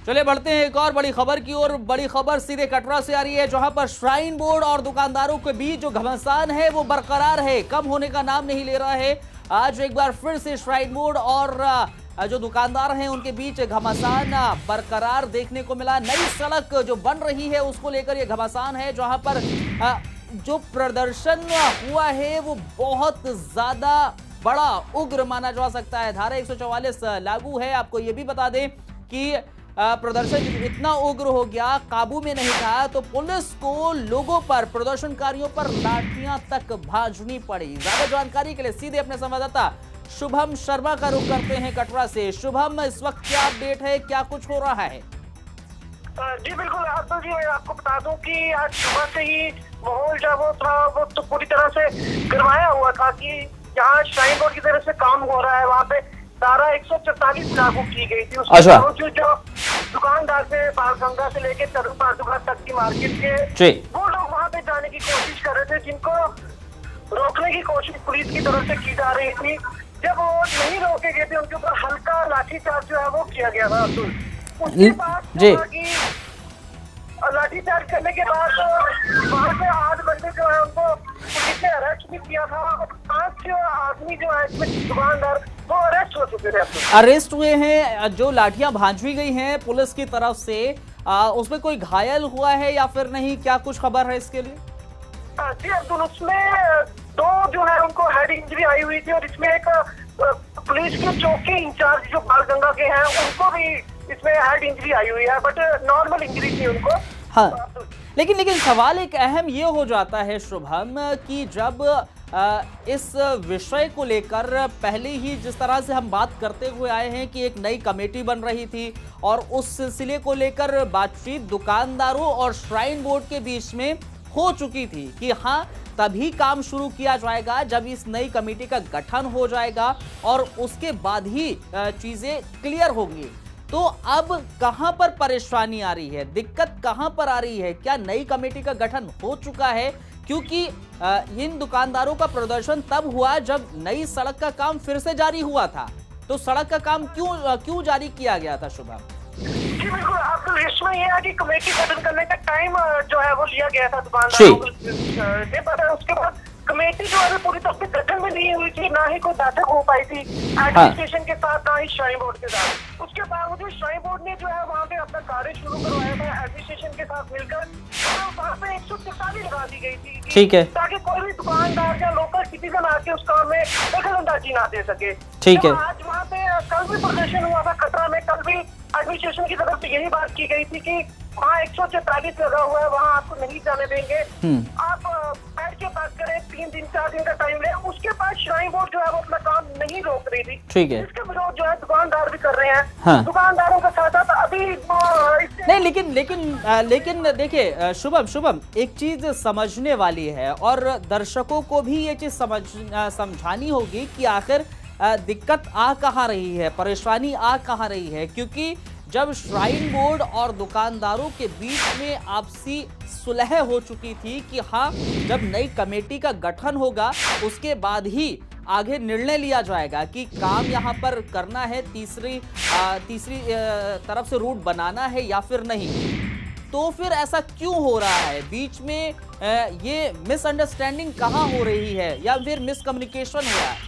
चले बढ़ते हैं एक और बड़ी खबर की ओर। बड़ी खबर सीधे कटरा से आ रही है, जहां पर श्राइन बोर्ड और दुकानदारों के बीच जो घमासान है वो बरकरार है, कम होने का नाम नहीं ले रहा है। आज एक बार फिर से श्राइन बोर्ड और जो दुकानदार हैं उनके बीच घमासान बरकरार देखने को मिला। नई सड़क जो बन रही है उसको लेकर ये घमासान है, जहां पर जो प्रदर्शन हुआ है वो बहुत ज्यादा बड़ा उग्र माना जा सकता है। धारा 144 लागू है। आपको ये भी बता दें कि प्रदर्शन इतना उग्र हो गया, काबू में नहीं था, तो पुलिस को लोगों पर, प्रदर्शनकारियों पर लाठियां तक भांजनी पड़ी। ज्यादा जानकारी के लिए सीधे अपने संवाददाता शुभम शर्मा का रुख करते हैं कटरा से। शुभम, इस वक्त क्या अपडेट है, क्या कुछ हो रहा है? जी बिल्कुल अब्दुल जी, मैं आपको बता दूं कि आज सुबह से ही माहौल जो वो था वो तो पूरी तरह से गरमाया हुआ था कि जहाँ श्राइन बोर्ड की तरफ से काम हो रहा है वहाँ पे धारा 144 लागू की गई थी। उसके बावजूद जो दुकानदार से बालगंगा से लेके तरुण पादुका तक की मार्केट के वो लोग वहाँ पे जाने की कोशिश कर रहे थे, जिनको रोकने की कोशिश पुलिस की तरफ से की जा रही थी। जब वो नहीं रोके गए थे उनके ऊपर हल्का लाठीचार्ज जो है वो किया गया था। उसके बाद लाठीचार्ज करने के बाद वहाँ से 8 बंदे जो है उनको पुलिस ने अरेस्ट भी किया था। 5 आदमी जो है इसमें दुकानदार वो अरेस्ट हो चुके थे। अरेस्ट हुए हैं। जो लाठियां भांजी गई हैं पुलिस की तरफ से, उसमें कोई घायल हुआ है या फिर नहीं, क्या कुछ खबर है इसके लिए? जी अब्दुल, उसमें 2 जो है उनको हेड इंजरी आई हुई थी और इसमें एक पुलिस के चौकी इंचार्ज जो बालगंगा के हैं उनको भी इसमें हेड इंजरी आई हुई है, बट नॉर्मल इंजरी थी उनको। हाँ, लेकिन सवाल एक अहम ये हो जाता है शुभम कि जब इस विषय को लेकर पहले ही जिस तरह से हम बात करते हुए आए हैं कि एक नई कमेटी बन रही थी और उस सिलसिले को लेकर बातचीत दुकानदारों और श्राइन बोर्ड के बीच में हो चुकी थी कि हाँ तभी काम शुरू किया जाएगा जब इस नई कमेटी का गठन हो जाएगा और उसके बाद ही चीजें क्लियर होंगी। तो अब कहां पर परेशानी आ रही है, दिक्कत कहां पर आ रही है? क्या नई कमेटी का गठन हो चुका है? क्योंकि इन दुकानदारों का प्रदर्शन तब हुआ जब नई सड़क का काम फिर से जारी हुआ था, तो सड़क का काम क्यों जारी किया गया था शुभम? जी बिल्कुल आपको इसमें यह है कि कमेटी गठन करने का टाइम जो है वो लिया गया था दुकानदारों ने, पर उसके बाद कमेटी जो है पूरी तरह से गठन में नहीं हुई थी, ना ही कोई बैठक हो पाई थी एडमिनिस्ट्रेशन के साथ, ना ही श्राइन बोर्ड के साथ। उसके बावजूद श्राइन बोर्ड ने जो है वहाँ पे अपना कार्य शुरू करवाया था एडमिनिस्ट्रेशन के साथ मिलकर, वहाँ पे 144 लगा दी गई थी। ठीक है, ताकि कोई भी दुकानदार या लोकल सिटीजन आके उस काम में दखलंदाजी ना दे सके। ठीक है, आज वहाँ पे कल भी प्रदर्शन हुआ था कटरा में, कल भी एडमिनिस्ट्रेशन की तरफ से यही बात की गई थी कि वहाँ 144 लगा हुआ है, वहाँ आपको नहीं जाने देंगे, आप बैठ के बात करें, 3 दिन 4 दिन का टाइम ले। उसके बाद श्राइन बोर्ड जो है वो अपना काम नहीं रोक रही थी। ठीक है, इसके विरोध जो है दुकानदार भी कर रहे हैं। हाँ। दुकानदारों का साथ अभी नहीं, लेकिन देखिए शुभम एक चीज समझने वाली है और दर्शकों को भी ये चीज समझानी होगी कि आखिर दिक्कत आ कहाँ रही है, परेशानी आ कहाँ रही है। क्योंकि जब श्राइन बोर्ड और दुकानदारों के बीच में आपसी सुलह हो चुकी थी कि हाँ जब नई कमेटी का गठन होगा उसके बाद ही आगे निर्णय लिया जाएगा कि काम यहाँ पर करना है, तीसरी तरफ से रूट बनाना है या फिर नहीं, तो फिर ऐसा क्यों हो रहा है? बीच में ये मिसअंडरस्टैंडिंग कहाँ हो रही है या फिर मिसकम्युनिकेशन हो रहा है?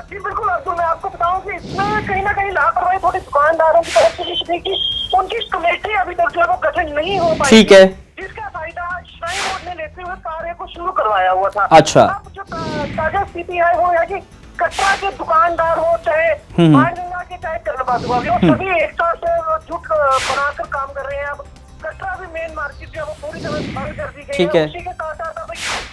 जी बिल्कुल अब्दुल, मैं आपको बताऊं कि इसमें कहीं ना कहीं लापरवाही थोड़ी दुकानदारों की तरफ से थी कि उनकी कमेटी अभी तक जो है वो गठन नहीं हो पाई। ठीक है, जिसका फायदा श्राइन बोर्ड ने लेते हुए कार्य को शुरू करवाया हुआ था। अच्छा, अब जो ताजा स्थिति है वो है कि कटरा के दुकानदार हो चाहे बालगंगा के चाहे तरुण पादुका के, वो सभी एक साथ जुट बनाकर काम कर रहे हैं। अब कटरा भी मेन मार्केट जो है वो पूरी तरह से बंद कर दी गई है। उसी के साथ साथ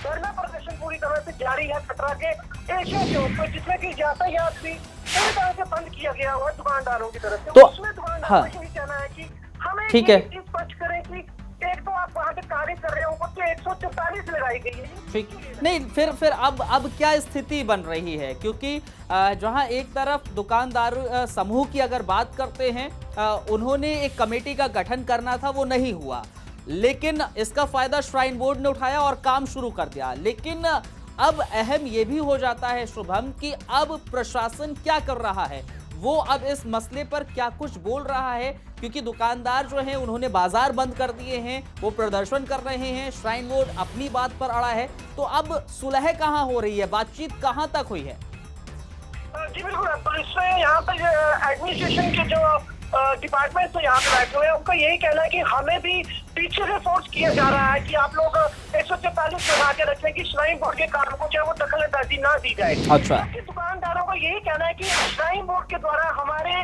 धरना प्रदर्शन पूरी तरह से जारी है कटरा के एशिया चौक पर, जिसमें कि यातायात भी पूरी तरह से बंद किया गया हुआ है दुकानदारों की तरफ से। तो उसमें दुकानदारों को यही कहना है कि हमें इस स्पष्ट करें कि एक तो आप वहाँ पे कार्य कर रहे हो, ऊपर से 144 लगाई गई है। ठीक नहीं, फिर अब क्या स्थिति बन रही है? क्योंकि जहां एक तरफ दुकानदार समूह की अगर बात करते हैं, उन्होंने एक कमेटी का गठन करना था, वो नहीं हुआ, लेकिन इसका फायदा श्राइन बोर्ड ने उठाया और काम शुरू कर दिया। लेकिन अब अहम ये भी हो जाता है शुभम कि अब प्रशासन क्या कर रहा है। वो अब इस मसले पर क्या कुछ बोल रहा है, क्योंकि दुकानदार जो हैं उन्होंने बाजार बंद कर दिए हैं, वो प्रदर्शन कर रहे हैं, श्राइन बोर्ड अपनी बात पर अड़ा है। तो अब सुलह कहाँ हो रही है, बातचीत कहाँ तक हुई है? जी बिल्कुल, तो इसमें यहाँ पर एडमिनिस्ट्रेशन के जो डिपार्टमेंट तो यहाँ पे बैठे हुए हैं, उनका यही कहना है कि हमें भी पीछे से फोर्स किया जा रहा है कि आप लोग 144 बना के रखें कि श्राइन बोर्ड के काम को चाहे वो दखल अंदाजी ना दी जाए। अच्छा। दुकानदारों का यही कहना है कि श्राइन बोर्ड के द्वारा हमारे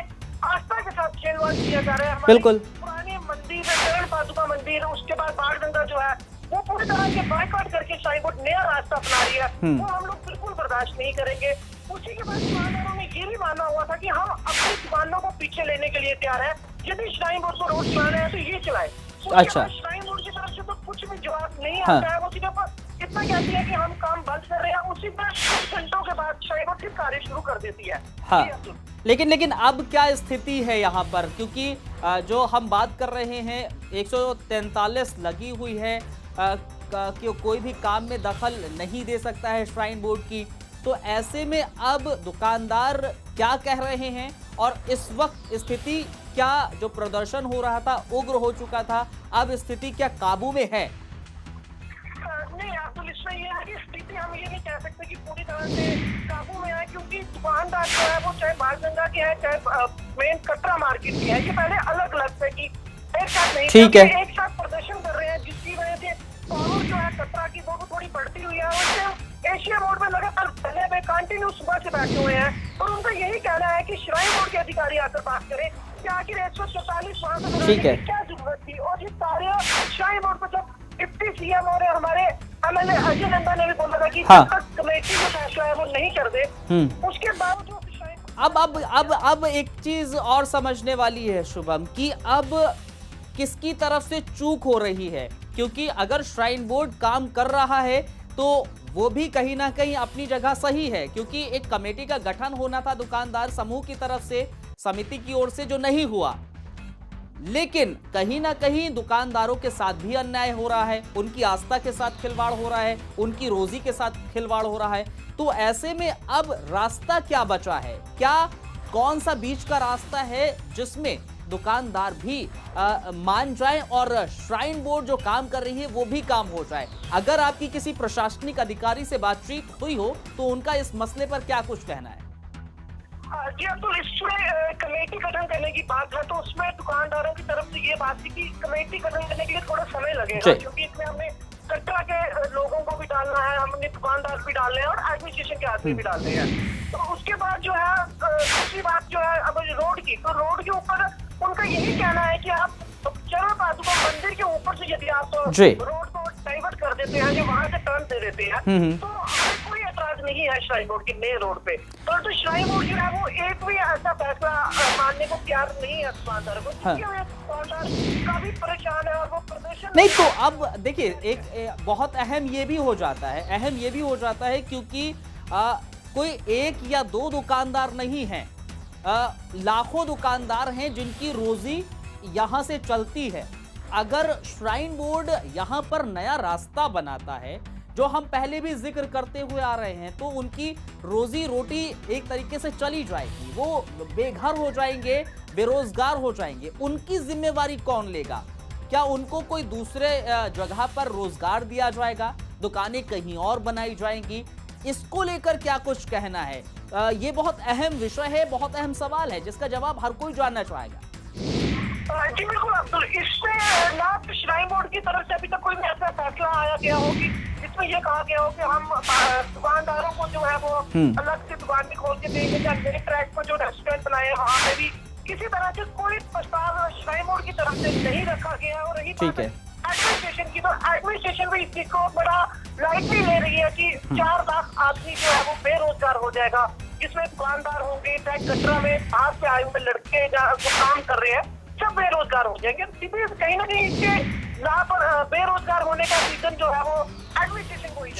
आस्था के साथ खेलवाड़ किया जा रहा है। बिल्कुल। पुराने मंदिर है, चरण पादुका मंदिर, उसके बाद बाण गंगा जो है वो पूरी तरह से बायकॉट करके श्राइन बोर्ड नया रास्ता अपना रही है, वो हम लोग बिल्कुल बर्दाश्त नहीं करेंगे। उसी के बाद दुकानदारों ने ये भी माना हुआ था कि हम अपनी दुकानों को पीछे लेने के लिए तैयार है, यदि श्राइन बोर्ड को रोड चलाना है तो ये चलाए। अच्छा। श्राइन बोर्ड की तरफ से तो कुछ भी जवाब नहीं आता है, वो सिर्फ इतना कहती है कि हम काम बंद कर रहे हैं, उसी पर कुछ घंटों के बाद श्राइन बोर्ड फिर कार्य शुरू कर देती है। हाँ। लेकिन अब क्या स्थिति है यहाँ पर, क्योंकि जो हम बात कर रहे हैं 143 लगी हुई है कि कोई भी काम में दखल नहीं दे सकता है श्राइन बोर्ड की, तो ऐसे में अब दुकानदार क्या कह रहे हैं और इस वक्त स्थिति क्या, जो प्रदर्शन हो रहा था उग्र हो चुका था, अब स्थिति क्या काबू में है? नहीं, तो इसमें ये है कि स्थिति हम ये नहीं कह सकते कि पूरी तरह से काबू में है, क्योंकि दुकानदार जो है वो चाहे बाणगंगा के है चाहे मेन कटरा मार्केट की है, ये पहले अलग अलग है कि एक साथ नहीं, ठीक है, एक साथ प्रदर्शन कर रहे हैं, जिसकी वजह से पावर जो है कटरा की वो थोड़ी बढ़ती हुई है। उससे एशिया रोड में लगातार पहले में कंटिन्यू सुबह से बैठे हुए हैं और उनका यही कहना है कि श्राइन बोर्ड के अधिकारी आकर बात करें कि आखिर 144 वहां से ठीक है क्या जरूरत थी। और ये सारे श्राइन बोर्ड पर जब डिप्टी सीएम और हमारे एमएलए अजय नंदा ने भी बोला था कि जब तक कमेटी जो फैसला है वो नहीं कर दे, उसके बावजूद अब एक चीज और समझने वाली है शुभम, कि अब किसकी तरफ से चूक हो रही है, क्योंकि अगर श्राइन बोर्ड काम कर रहा है तो वो भी कहीं ना कहीं अपनी जगह सही है, क्योंकि एक कमेटी का गठन होना था दुकानदार समूह की तरफ से, समिति की ओर से, जो नहीं हुआ। लेकिन कहीं ना कहीं दुकानदारों के साथ भी अन्याय हो रहा है, उनकी आस्था के साथ खिलवाड़ हो रहा है, उनकी रोजी के साथ खिलवाड़ हो रहा है। तो ऐसे में अब रास्ता क्या बचा है, क्या कौन सा बीच का रास्ता है जिसमें दुकानदार भी मान जाए और श्राइन बोर्ड जो काम कर रही है वो भी काम हो जाए? अगर आपकी किसी प्रशासनिक अधिकारी से बातचीत हुई हो तो उनका इस मसले पर क्या कुछ कहना है? जी, अब तो इसमें कमेटी गठन करने की बात है, तो उसमें दुकानदारों की तरफ से ये बात थी कि कमेटी गठन करने के लिए थोड़ा समय लगेगा, क्योंकि इसमें हमने कटरा के लोगों को भी डालना है, हमने दुकानदार भी डालने हैं और एडमिनिस्ट्रेशन के आदमी भी डालने हैं। तो उसके बाद जो है दूसरी बात जो है अब रोड की, तो रोड के ऊपर उनका यही कहना है कि आप चरण पादुका मंदिर के ऊपर से यदि आप रोड को डाइवर्ट कर देते हैं, जो वहां से टर्न दे देते हैं, तो कोई ऐतराज नहीं है श्राइन बोर्ड की नए रोड पे। तो श्राइन बोर्ड जो है वो एक भी ऐसा फैसला मानने को तैयार नहीं है दुकानदारों को, दुकानदार काफी परेशान है और वो प्रदर्शन नहीं। तो अब देखिए, एक बहुत अहम ये भी हो जाता है क्योंकि कोई एक या दो दुकानदार नहीं हैं, लाखों दुकानदार हैं जिनकी रोजी यहां से चलती है। अगर श्राइन बोर्ड यहां पर नया रास्ता बनाता है, जो हम पहले भी जिक्र करते हुए आ रहे हैं, तो उनकी रोजी रोटी एक तरीके से चली जाएगी, वो बेघर हो जाएंगे, बेरोजगार हो जाएंगे। उनकी जिम्मेवारी कौन लेगा? क्या उनको कोई दूसरे जगह पर रोजगार दिया जाएगा, दुकानें कहीं और बनाई जाएंगी? इसको लेकर क्या कुछ कहना है? ये बहुत अहम विषय है, बहुत अहम सवाल है जिसका जवाब हर कोई जानना चाहेगा। जी बिल्कुल अब्दुल, इसमें ना श्राइन बोर्ड की तरफ से अभी तक कोई ऐसा फैसला आया गया हो कि इसमें ये कहा गया हो कि हम दुकानदारों को जो है वो अलग से दुकान भी खोल के देंगे, या नए ट्रैक पर जो रेस्टोरेंट बनाए हैं वहाँ पे भी किसी तरह से कोई प्रस्ताव श्राइन बोर्ड की तरफ से नहीं रखा गया। और रही बात एडमिनिस्ट्रेशन की, तो एडमिनिस्ट्रेशन भी इस चीज को बड़ा लाइटली ले रही है कि 4 लाख आदमी जो है वो बेरोजगार हो जाएगा, जिसमें दुकानदार होंगे, चाहे कटरा में बाहर से आए हुए लड़के जो काम कर रहे हैं, सब बेरोजगार हो जाएंगे। कहीं ना कहीं इसके यहाँ पर बेरोजगार होने का रीजन जो है वो एडमिनिस्ट्रेशन को ही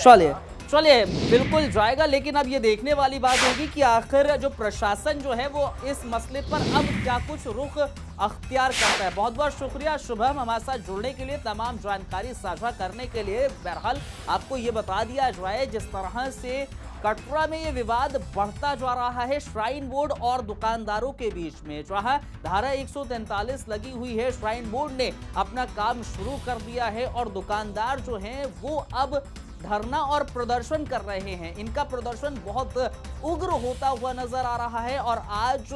चलिए बिल्कुल जाएगा। लेकिन अब ये देखने वाली बात होगी कि आखिर जो प्रशासन जो है वो इस मसले पर अब क्या कुछ रुख अख्तियार करता है। बहुत बहुत शुक्रिया शुभम, हमारे साथ जुड़ने के लिए, तमाम जानकारी साझा करने के लिए। बहरहाल आपको ये बता दिया जाए, जिस तरह से कटरा में ये विवाद बढ़ता जा रहा है श्राइन बोर्ड और दुकानदारों के बीच में, जहां धारा 143 लगी हुई है। श्राइन बोर्ड ने अपना काम शुरू कर दिया है और दुकानदार जो हैं वो अब धरना और प्रदर्शन कर रहे हैं। इनका प्रदर्शन बहुत उग्र होता हुआ नजर आ रहा है और आज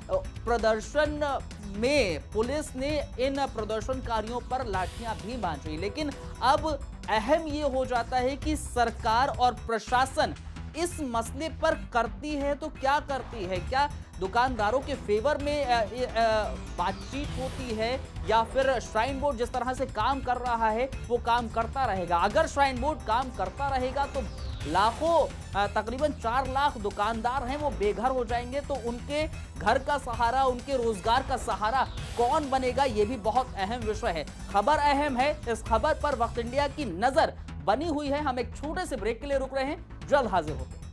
प्रदर्शन में पुलिस ने इन प्रदर्शनकारियों पर लाठियां भी बांधी। लेकिन अब अहम ये हो जाता है कि सरकार और प्रशासन इस मसले पर करती है तो क्या करती है? क्या दुकानदारों के फेवर में बातचीत होती है या फिर श्राइन बोर्ड जिस तरह से काम कर रहा है वो काम करता रहेगा? अगर श्राइन बोर्ड काम करता रहेगा तो लाखों तकरीबन 4 लाख दुकानदार हैं वो बेघर हो जाएंगे, तो उनके घर का सहारा, उनके रोजगार का सहारा कौन बनेगा? ये भी बहुत अहम विषय है। खबर अहम है, इस खबर पर वक्त इंडिया की नजर बनी हुई है। हम एक छोटे से ब्रेक के लिए रुक रहे हैं, जल्द हाजिर होते हैं।